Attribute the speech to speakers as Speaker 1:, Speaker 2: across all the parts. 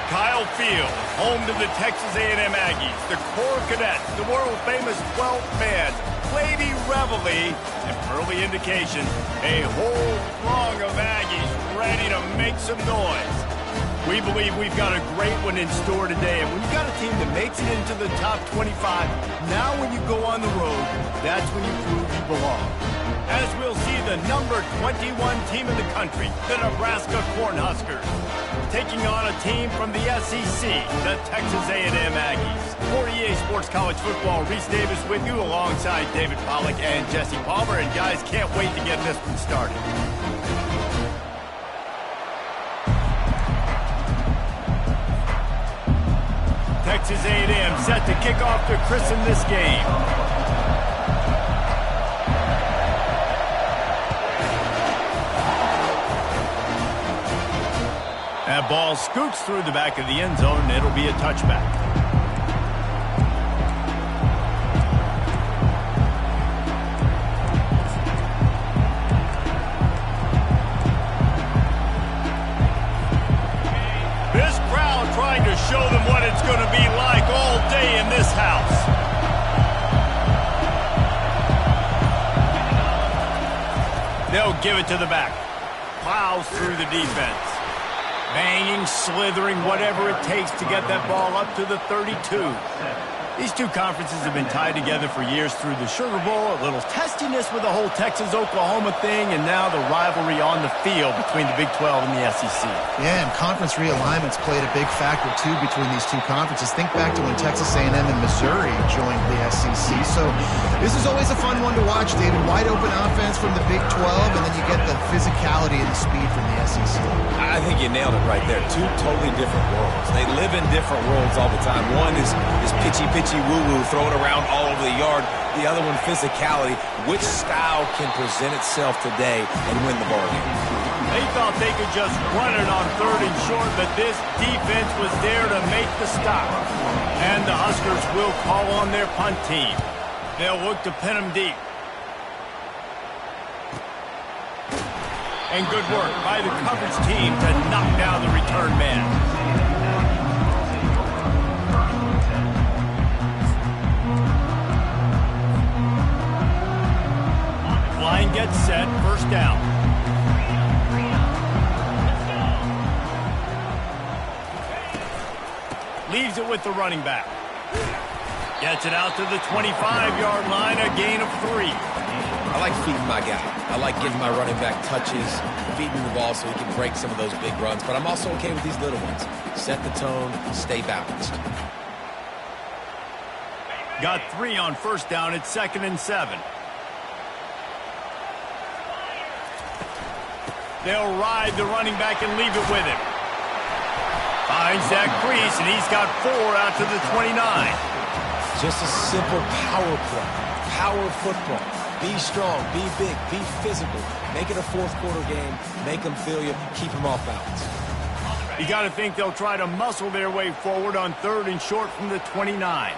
Speaker 1: Kyle Field, home to the Texas A&M Aggies, the Corps Cadets, the world-famous 12th man, Lady Reveille, and early indication, a whole throng of Aggies ready to make some noise. We believe we've got a great one in store today, and when you've got a team that makes it into the top 25, now when you go on the road, that's when you prove you belong. As we'll see the number 21 team in the country, the Nebraska Cornhuskers, taking on a team from the SEC, the Texas A&M Aggies. For EA Sports College Football, Reese Davis with you alongside David Pollack and Jesse Palmer, and guys, can't wait to get this one started. Texas A&M set to kick off to christen this game. That ball scoots through the back of the end zone, and it'll be a touchback. This crowd trying to show them what it's going to be like all day in this house. They'll give it to the back. Plows through the defense. Banging, slithering, whatever it takes to get that ball up to the 32. These two conferences have been tied together for years through the Sugar Bowl, a little testiness with the whole Texas-Oklahoma thing, and now the rivalry on the field between the Big 12 and the SEC.
Speaker 2: Yeah, and conference realignments played a big factor, too, between these two conferences. Think back to when Texas A&M and Missouri joined the SEC. So this is always a fun one to watch, David. Wide-open offense from the Big 12, and then you get the physicality and the speed from the SEC.
Speaker 3: I think you nailed it right there. Two totally different worlds. They live in different worlds all the time. One is pitchy woo-woo, throw it around all over the yard. The other one, physicality. Which style can present itself today and win the ball game?
Speaker 1: They thought they could just run it on 3rd and short, but this defense was there to make the stop. And the Huskers will call on their punt team. They'll look to pin them deep. And good work by the coverage team to knock down the return man. Line gets set, first down. Leaves it with the running back. Gets it out to the 25-yard line, a gain of 3.
Speaker 3: I like feeding my guy. I like giving my running back touches, feeding the ball so he can break some of those big runs. But I'm also okay with these little ones. Set the tone, stay balanced.
Speaker 1: Got 3 on first down at 2nd and 7. They'll ride the running back and leave it with him. Finds that crease, and he's got 4 out to the 29.
Speaker 3: Just a simple power play. Power football. Be strong, be big, be physical. Make it a fourth-quarter game. Make them feel you. Keep them off balance.
Speaker 1: You got to think they'll try to muscle their way forward on 3rd and short from the 29.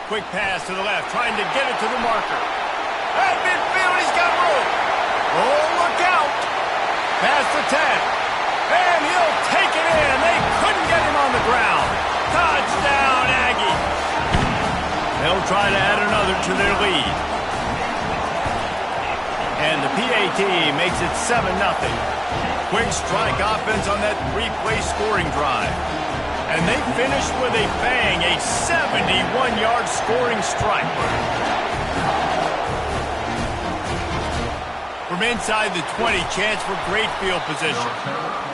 Speaker 1: Quick pass to the left, trying to get it to the marker. At midfield, he's got room. Oh, look out. Past the 10. And he'll take it in. They couldn't get him on the ground. Touchdown, Aggie. They'll try to add another to their lead. And the PAT makes it 7-0. Quick strike offense on that 3-play scoring drive. And they finished with a bang, a 71-yard scoring strike. From inside the 20, chance for great field position.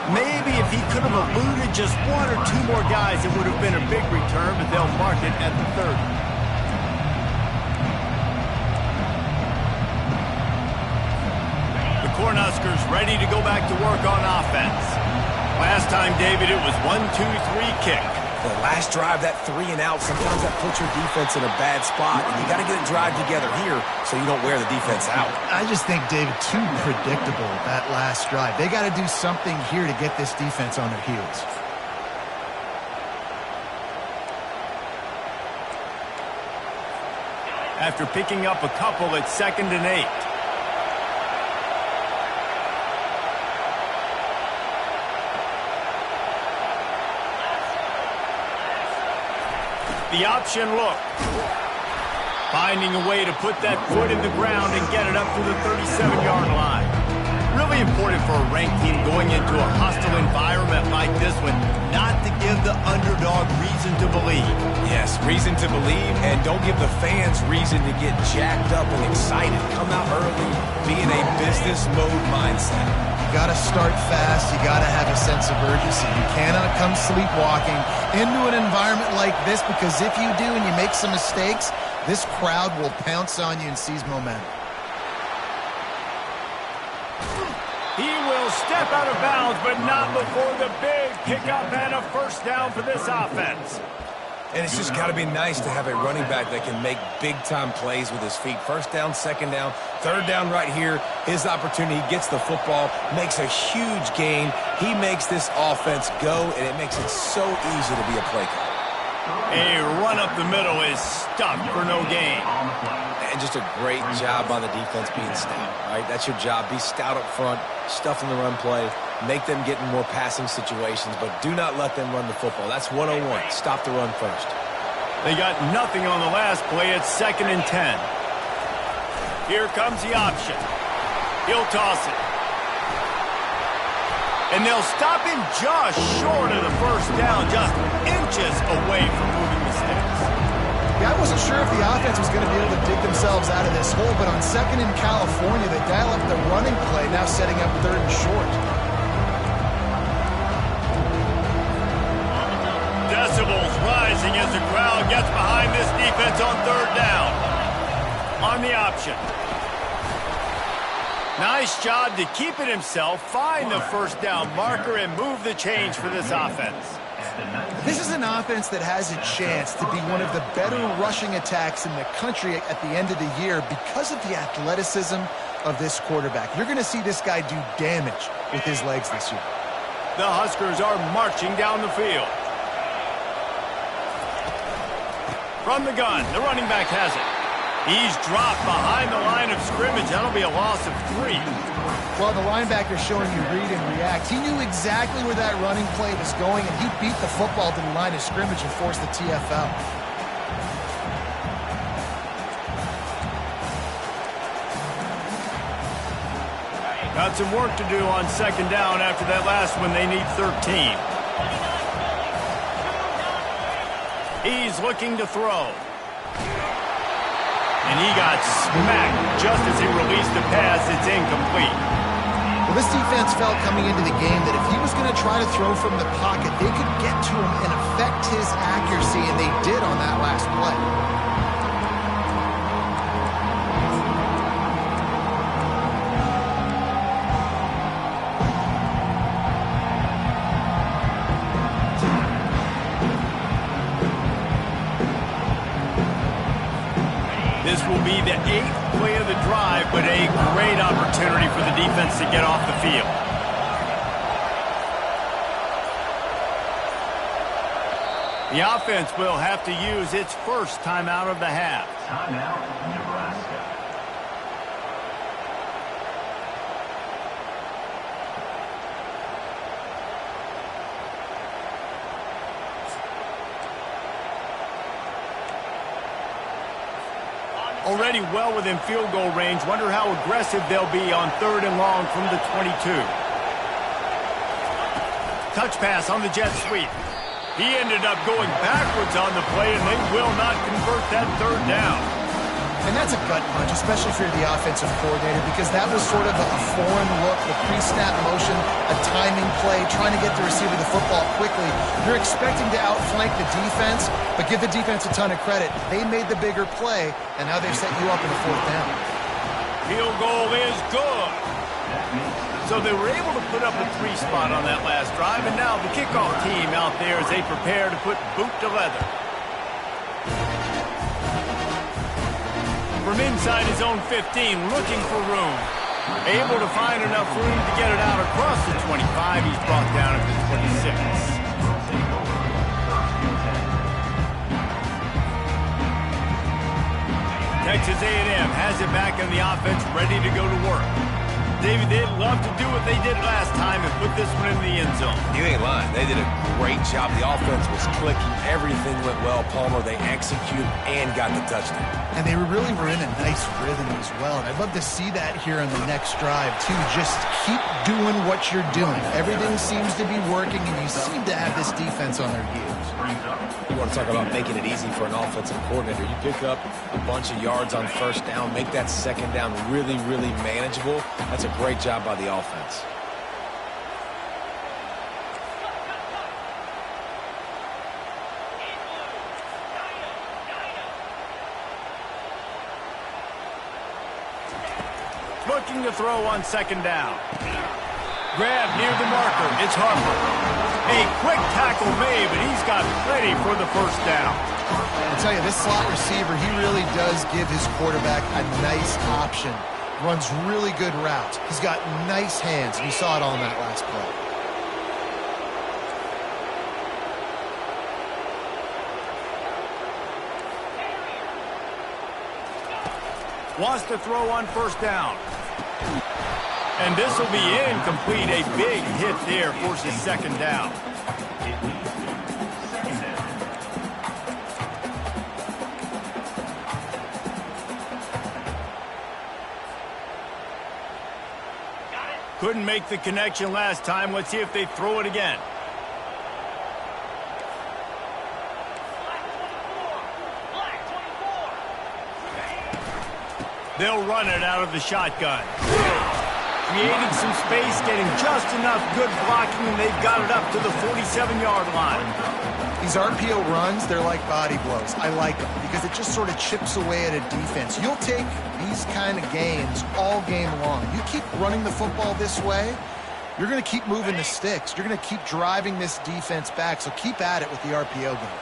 Speaker 1: Maybe if he could have eluded just 1 or 2 more guys, it would have been a big return, but they'll mark it at the 30. The Cornhuskers ready to go back to work on offense. Last time, David, it was 1-2-3 kick.
Speaker 3: The last drive, that 3 and out, sometimes that puts your defense in a bad spot, and you got to get it drive together here so you don't wear the defense out.
Speaker 2: I just think, David, too predictable, that last drive. They got to do something here to get this defense on their heels. After picking up a couple at 2nd and 8.
Speaker 1: The option look. Finding a way to put that foot in the ground and get it up to the 37-yard line. Really important for a ranked team going into a hostile environment like this one, not to give the underdog reason to believe.
Speaker 3: Yes, reason to believe, and don't give the fans reason to get jacked up and excited. Come out early, be in a business mode mindset.
Speaker 2: You got to start fast. You got to have a sense of urgency. You cannot come sleepwalking into an environment like this, because if you do and you make some mistakes, this crowd will pounce on you and seize momentum.
Speaker 1: He will step out of bounds, but not before the big pickup and a first down for this offense.
Speaker 3: And it's just got to be nice to have a running back that can make big-time plays with his feet. First down, second down, third down right here. His opportunity, he gets the football, makes a huge gain. He makes this offense go, and it makes it so easy to be a play caller.
Speaker 1: A run up the middle is stuffed for no gain.
Speaker 3: And just a great job on the defense being stout, right? That's your job. Be stout up front, stuff in the run play, make them get in more passing situations, but do not let them run the football. That's 101. Stop the run first.
Speaker 1: They got nothing on the last play. It's 2nd and 10. Here comes the option. He'll toss it. And they'll stop him just short of the first down, just inches away from moving the sticks.
Speaker 2: Yeah, I wasn't sure if the offense was going to be able to dig themselves out of this hole, but on 2nd in California, they dial up the running play, now setting up 3rd and short.
Speaker 1: Decibels rising as the crowd gets behind this defense on 3rd down. On the option. Nice job to keep it himself, find the first down marker, and move the change for this offense.
Speaker 2: This is an offense that has a chance to be one of the better rushing attacks in the country at the end of the year because of the athleticism of this quarterback. You're going to see this guy do damage with his legs this year.
Speaker 1: The Huskers are marching down the field. From the gun, the running back has it. He's dropped behind the line of scrimmage. That'll be a loss of 3.
Speaker 2: Well, the linebacker showing you read and react. He knew exactly where that running play was going, and he beat the football to the line of scrimmage and forced the TFL.
Speaker 1: Got some work to do on 2nd down. After that last one, they need 13. He's looking to throw. And he got smacked just as he released the pass. It's incomplete.
Speaker 2: Well, this defense felt coming into the game that if he was going to try to throw from the pocket, they could get to him and affect his accuracy, and they did on that last play.
Speaker 1: This will be the 8th play of the drive, but a great opportunity for the defense to get off the field. The offense will have to use its first timeout of the half.
Speaker 4: Timeout, Nebraska.
Speaker 1: Already well within field goal range. Wonder how aggressive they'll be on 3rd and long from the 22. Touch pass on the jet sweep. He ended up going backwards on the play, and they will not convert that 3rd down.
Speaker 2: And that's a gut punch, especially if you're the offensive coordinator, because that was sort of a foreign look, the pre-snap motion, a timing play, trying to get the receiver the football quickly. You're expecting to outflank the defense, but give the defense a ton of credit. They made the bigger play, and now they've set you up in the 4th down.
Speaker 1: Field goal is good. So they were able to put up a 3 spot on that last drive, and now the kickoff team out there as they prepare to put boot to leather. From inside his own 15, looking for room. Able to find enough room to get it out across the 25. He's brought down at the 26. Texas A&M has it back in the offense, ready to go to work. David, they'd love to do what they did last time and put this one in the end zone.
Speaker 3: You ain't lying. They did a great job. The offense was clicking. Everything went well. Palmer, they executed and got the touchdown.
Speaker 2: And they really were in a nice rhythm as well. And I'd love to see that here on the next drive, too. Just keep doing what you're doing. Everything seems to be working, and you seem to have this defense on their heels.
Speaker 3: You want to talk about making it easy for an offensive coordinator. You pick up a bunch of yards on first down, make that second down really, really manageable. That's a great job by the offense.
Speaker 1: Looking to throw on second down. Grab near the marker. It's Harper. A quick tackle made, but he's got plenty for the first down.
Speaker 2: I'll tell you, this slot receiver, he really does give his quarterback a nice option. Runs really good routes. He's got nice hands. We saw it all in that last play.
Speaker 1: Wants to throw on first down. And this will be incomplete. A big hit there, forces second down. Couldn't make the connection last time. Let's see if they throw it again. They'll run it out of the shotgun. Creating some space, getting just enough good blocking, and they've got it up to the 47-yard line.
Speaker 2: These RPO runs, they're like body blows. I like them because it just sort of chips away at a defense. You'll take these kind of gains all game long. You keep running the football this way, you're going to keep moving the sticks. You're going to keep driving this defense back, so keep at it with the RPO game.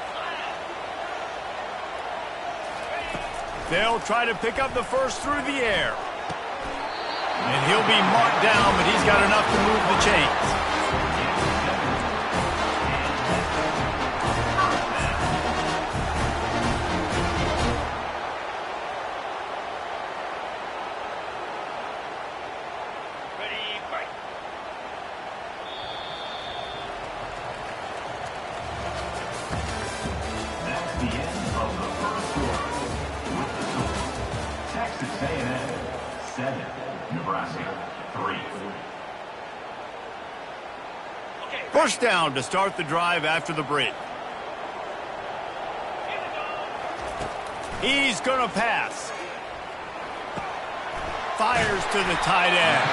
Speaker 1: They'll try to pick up the first through the air. And he'll be marked down, but he's got enough to move the chains.
Speaker 4: That's the end of the first quarter. With the score, Texas A&M 7, Nebraska 3.
Speaker 1: First down to start the drive after the break. He's going to pass. Fires to the tight end.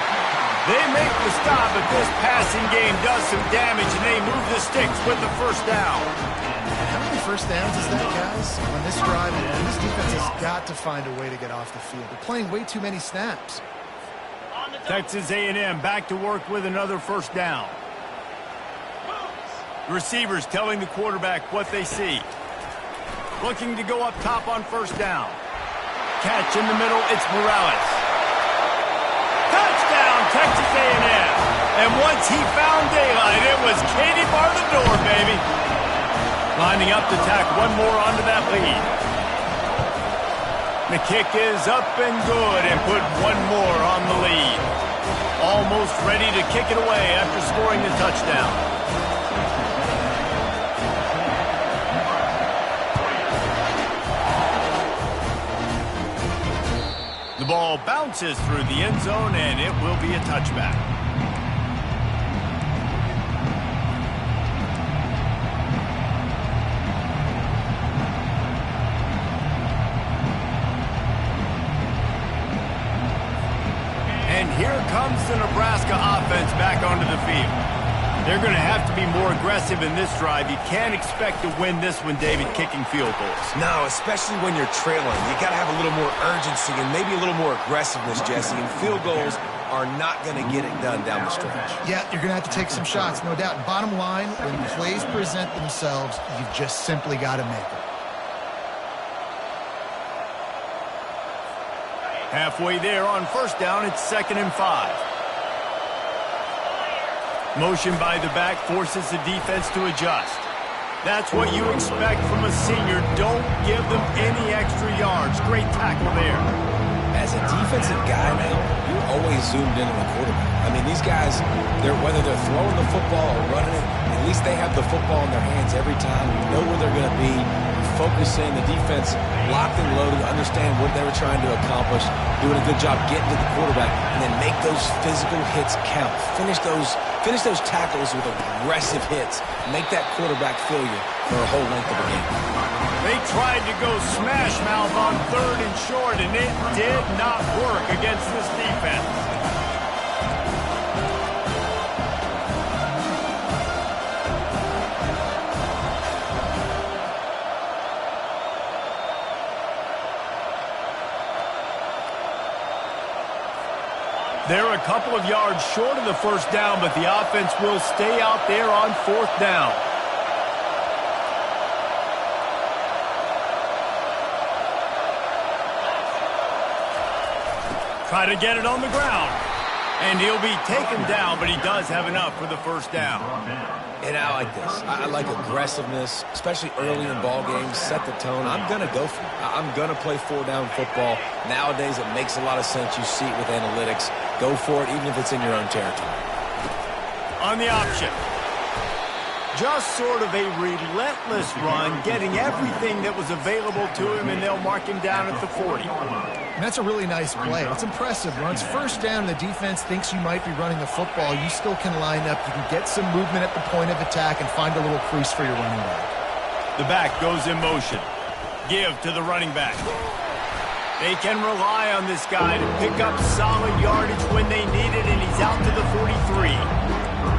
Speaker 1: They make the stop, but this passing game does some damage, and they move the sticks with the first down.
Speaker 2: How many first downs is that, guys, on this drive? And this defense has got to find a way to get off the field. They're playing way too many snaps.
Speaker 1: Texas A&M back to work with another first down. The receivers telling the quarterback what they see. Looking to go up top on first down. Catch in the middle, it's Morales. Touchdown, Texas A&M. And once he found daylight, it was Katie bar the door, baby. Lining up to tack one more onto that lead. The kick is up and good and put one more on the lead. Almost ready to kick it away after scoring the touchdown. The ball bounces through the end zone, and it will be a touchback. And here comes the Nebraska offense back onto the field. They're going to have to be more aggressive in this drive. You can't expect to win this one, David, kicking field goals.
Speaker 3: No, especially when you're trailing. You got to have a little more urgency and maybe a little more aggressiveness, Jesse. And field goals are not going to get it done down the stretch.
Speaker 2: Yeah, you're going to have to take some shots, no doubt. Bottom line, when plays present themselves, you've just simply got to make them.
Speaker 1: Halfway there on first down, it's 2nd and 5. Motion by the back forces the defense to adjust. That's what you expect from a senior. Don't give them any extra yards. Great tackle there.
Speaker 3: As a defensive guy now, you're always zoomed in on the quarterback. I mean, these guys, whether they're throwing the football or running it, at least they have the football in their hands every time. You know where they're going to be. Focusing, the defense locked and loaded, understand what they were trying to accomplish, doing a good job getting to the quarterback, and then make those physical hits count. Finish those tackles with aggressive hits. Make that quarterback feel you for a whole length of a game.
Speaker 1: They tried to go smash mouth on 3rd and short, and it did not work against this defense. They're a couple of yards short of the first down, but the offense will stay out there on 4th down. Try to get it on the ground. And he'll be taken down, but he does have enough for the first down.
Speaker 3: And I like this. I like aggressiveness, especially early in ball games. Set the tone. I'm going to go for it. I'm going to play 4-down football. Nowadays, it makes a lot of sense. You see it with analytics. Go for it, even if it's in your own territory.
Speaker 1: On the option. Just sort of a relentless run, getting everything that was available to him, and they'll mark him down at the 40.
Speaker 2: And that's a really nice play. It's impressive. When it's first down and the defense thinks you might be running the football, you still can line up. You can get some movement at the point of attack and find a little crease for your running back.
Speaker 1: The back goes in motion. Give to the running back. They can rely on this guy to pick up solid yardage when they need it, and he's out to the 43.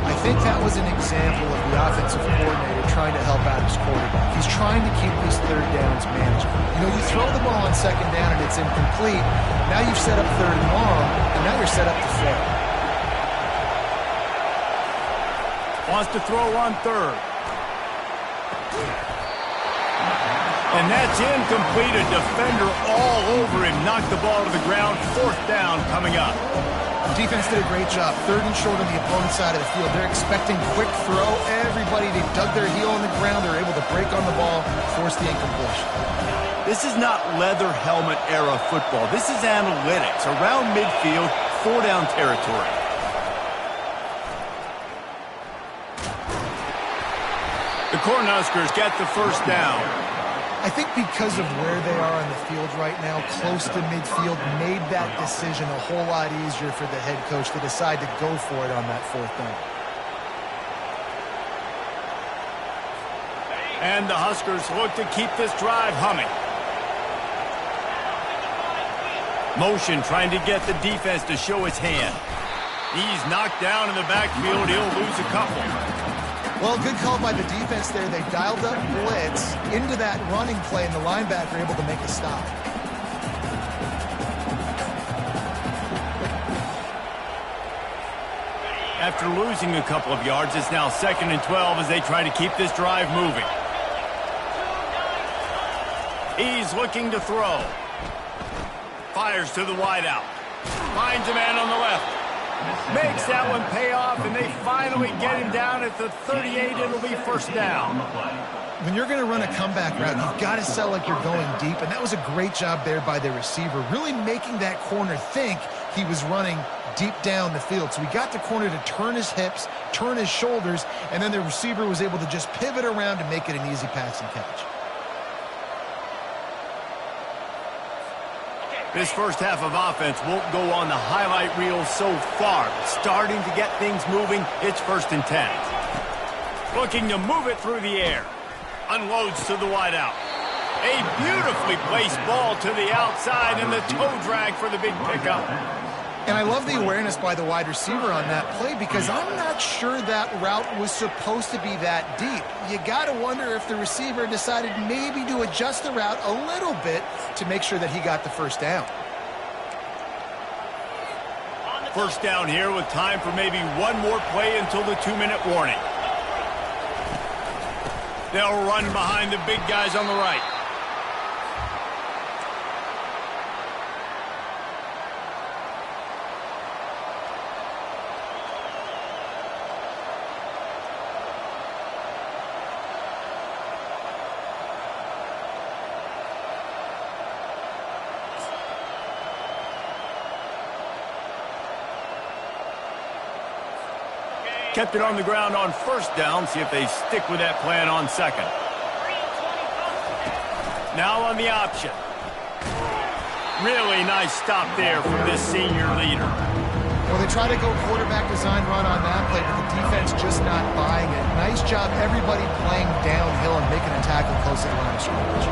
Speaker 2: I think that was an example of the offensive coordinator trying to help out his quarterback. He's trying to keep these 3rd downs manageable. You know, you throw the ball on 2nd down and it's incomplete. Now you've set up 3rd and long, and now you're set up to fail.
Speaker 1: Wants to throw on 3rd. And that's incomplete. A defender all over him. Knocked the ball to the ground. 4th down coming up.
Speaker 2: The defense did a great job. 3rd and short on the opponent's side of the field. They're expecting quick throw. Everybody, they dug their heel on the ground. They're able to break on the ball, force the incompletion.
Speaker 1: This is not leather helmet era football. This is analytics. Around midfield, 4-down territory. The Cornhuskers get the first down.
Speaker 2: I think because of where they are on the field right now, close to midfield, made that decision a whole lot easier for the head coach to decide to go for it on that 4th down.
Speaker 1: And the Huskers look to keep this drive humming. Motion trying to get the defense to show his hand. He's knocked down in the backfield. He'll lose a couple.
Speaker 2: Well, good call by the defense there. They dialed up blitz into that running play, and the linebacker able to make the stop.
Speaker 1: After losing a couple of yards, it's now 2nd and 12 as they try to keep this drive moving. He's looking to throw. Fires to the wideout. Finds a man on the left. Makes that one pay off, and they finally get him down at the 38. It'll be 1st down.
Speaker 2: When you're going to run a comeback route, you've got to sell like you're going deep, and that was a great job there by the receiver, really making that corner think he was running deep down the field. So he got the corner to turn his hips, turn his shoulders, and then the receiver was able to just pivot around and make it an easy pass and catch.
Speaker 1: This first half of offense won't go on the highlight reel so far. Starting to get things moving, it's 1st and 10. Looking to move it through the air. Unloads to the wideout. A beautifully placed ball to the outside, and the toe drag for the big pickup.
Speaker 2: And I love the awareness by the wide receiver on that play because I'm not sure that route was supposed to be that deep. You got to wonder if the receiver decided maybe to adjust the route a little bit to make sure that he got the 1st down.
Speaker 1: 1st down here with time for maybe one more play until the 2-minute warning. They'll run behind the big guys on the right. Kept it on the ground on first down. See if they stick with that plan on second. Now on the option. Really nice stop there from this senior leader.
Speaker 2: Well, they try to go quarterback design run on that play, but the defense just not buying it. Nice job, everybody playing downhill and making a tackle close to the line of scrimmage.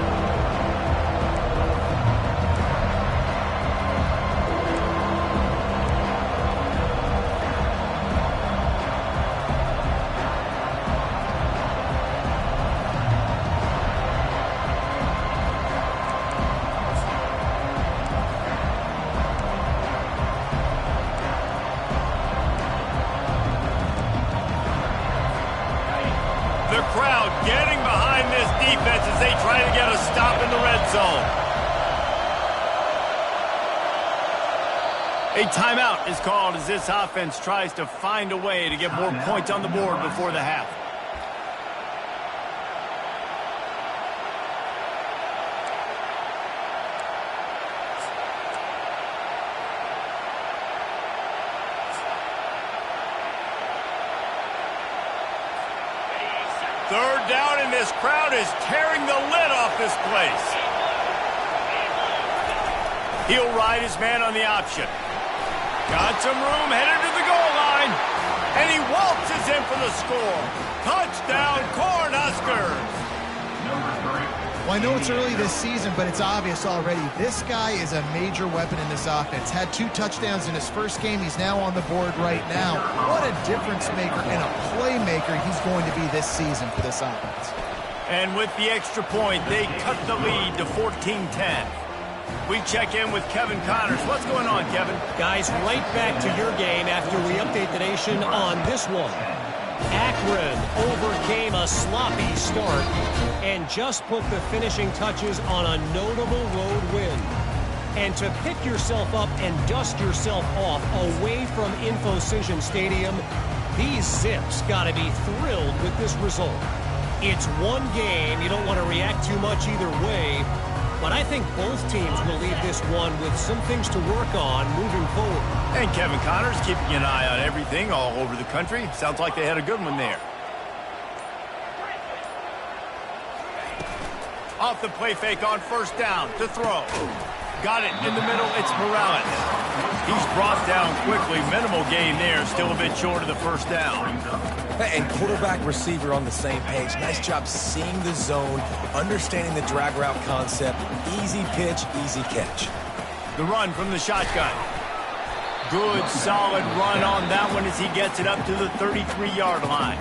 Speaker 1: The crowd getting behind this defense as they try to get a stop in the red zone. A timeout is called as this offense tries to find a way to get more points on the board before the half. Third down, and this crowd is tearing the lid off this place. He'll ride his man on the option. Got some room, headed to the goal line. And he waltzes in for the score. Touchdown, Cornhuskers.
Speaker 2: Well, I know it's early this season, but it's obvious already. This guy is a major weapon in this offense. Had 2 touchdowns in his first game. He's now on the board right now. What a difference maker and a playmaker he's going to be this season for this offense.
Speaker 1: And with the extra point, they cut the lead to 14-10. We check in with Kevin Connors. What's going on, Kevin?
Speaker 5: Guys, right back to your game after we update the nation on this one. Akron overcame a sloppy start and just put the finishing touches on a notable road win. And to pick yourself up and dust yourself off away from InfoCision Stadium, these Zips got to be thrilled with this result. It's one game. You don't want to react too much either way. But I think both teams will leave this one with some things to work on moving forward.
Speaker 1: And Kevin Connors keeping an eye on everything all over the country. Sounds like they had a good one there. Off the play fake on first down to throw. Got it in the middle. It's Morales. He's brought down quickly. Minimal gain there. Still a bit short of the first down.
Speaker 3: And quarterback receiver on the same page. Nice job seeing the zone, understanding the drag route concept. Easy pitch, easy catch.
Speaker 1: The run from the shotgun. Good, solid run on that one as he gets it up to the 33-yard line.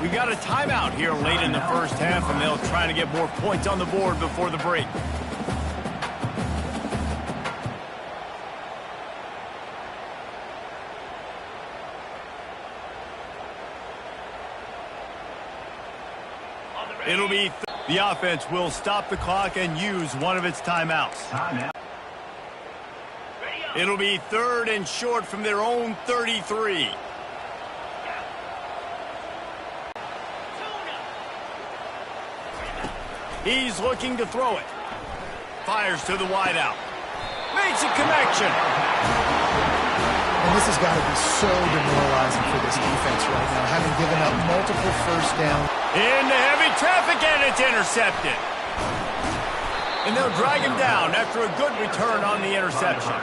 Speaker 1: We got a timeout here late in the first half, and they'll try to get more points on the board before the break. It'll be the offense will stop the clock and use one of its timeouts. It'll be third and short from their own 33. He's looking to throw it. Fires to the wideout. Makes a connection.
Speaker 2: And this has got to be so demoralizing for this defense right now, having given up multiple first downs.
Speaker 1: Into heavy traffic, and it's intercepted. And they'll drag him down after a good return on the interception.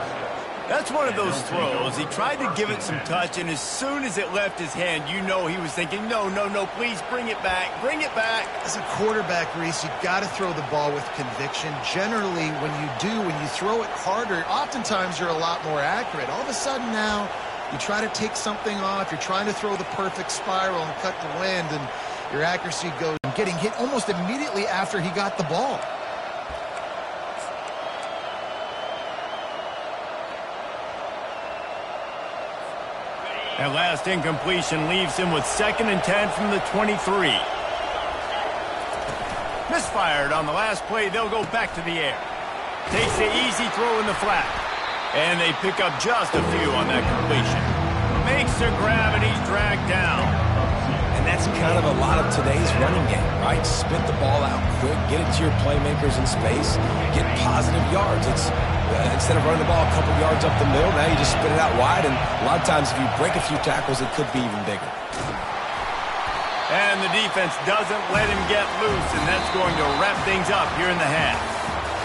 Speaker 1: That's one of those throws. He tried to give it some touch, and as soon as it left his hand, you know he was thinking, no, no, no, please bring it back, bring it back.
Speaker 2: As a quarterback, Reese, you got to throw the ball with conviction. Generally, when you throw it harder, oftentimes you're a lot more accurate. All of a sudden now, you try to take something off, you're trying to throw the perfect spiral and cut the wind, and your accuracy goes getting hit almost immediately after he got the ball.
Speaker 1: That last incompletion leaves him with 2nd and 10 from the 23. Misfired on the last play. They'll go back to the air. Takes the easy throw in the flat. And they pick up just a few on that completion. Makes the grab, and he's dragged down.
Speaker 3: And that's kind of a lot of today's running game, right? Spit the ball out quick, get it to your playmakers in space, get positive yards. It's Instead of running the ball a couple yards up the middle, now you just spit it out wide, and a lot of times if you break a few tackles, it could be even bigger.
Speaker 1: And the defense doesn't let him get loose, and that's going to wrap things up here in the half.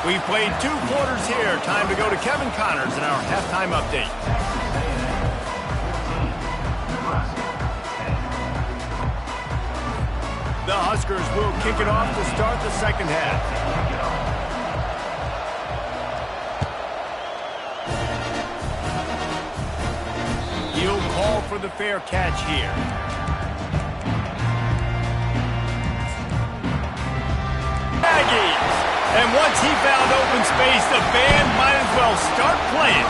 Speaker 1: We've played 2 quarters here. Time to go to Kevin Connors in our halftime update. The Huskers will kick it off to start the second half. He'll call for the fair catch here. Aggies! And once he found open space, the band might as well start playing.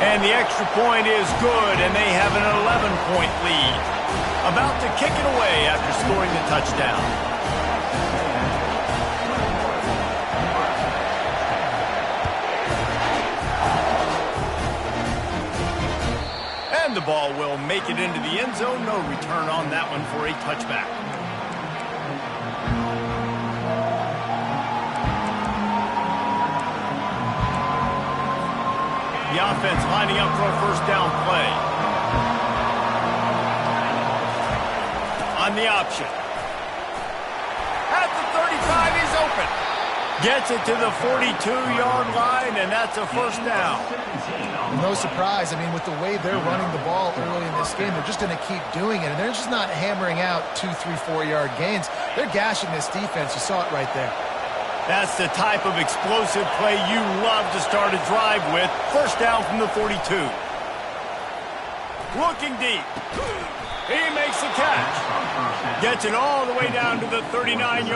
Speaker 1: And the extra point is good, and they have an 11-point lead. About to kick it away after scoring the touchdown. And the ball will make it into the end zone. No return on that one for a touchback. The offense lining up for a first down play. On the option. At the 35, he's open. Gets it to the 42-yard line, and that's a first down.
Speaker 2: No surprise. I mean, with the way they're running the ball early in this game, they're just going to keep doing it. And they're just not hammering out 2, 3, 4-yard gains. They're gashing this defense. You saw it right there.
Speaker 1: That's the type of explosive play you love to start a drive with. First down from the 42. Looking deep. He makes the catch. Gets it all the way down to the 39-yard